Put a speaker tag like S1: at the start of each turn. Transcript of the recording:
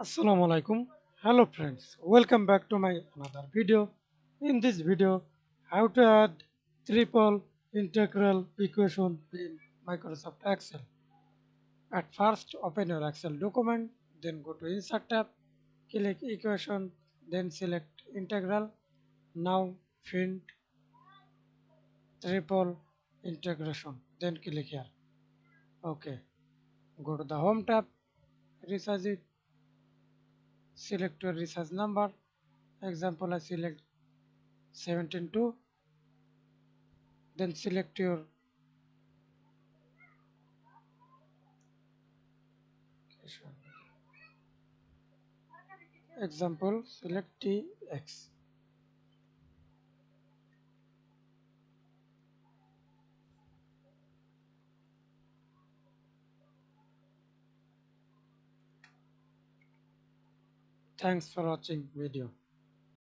S1: Assalamu alaikum. Hello friends. Welcome back to my another video. In this video, how to add triple integral equation in Microsoft Excel. At first, open your Excel document, then go to Insert tab, click Equation, then select Integral. Now find triple integration, then click here. Okay. Go to the Home tab, resize it, select your resize number. Example, I select 17.2, then select your example, select tx. Thanks for watching video.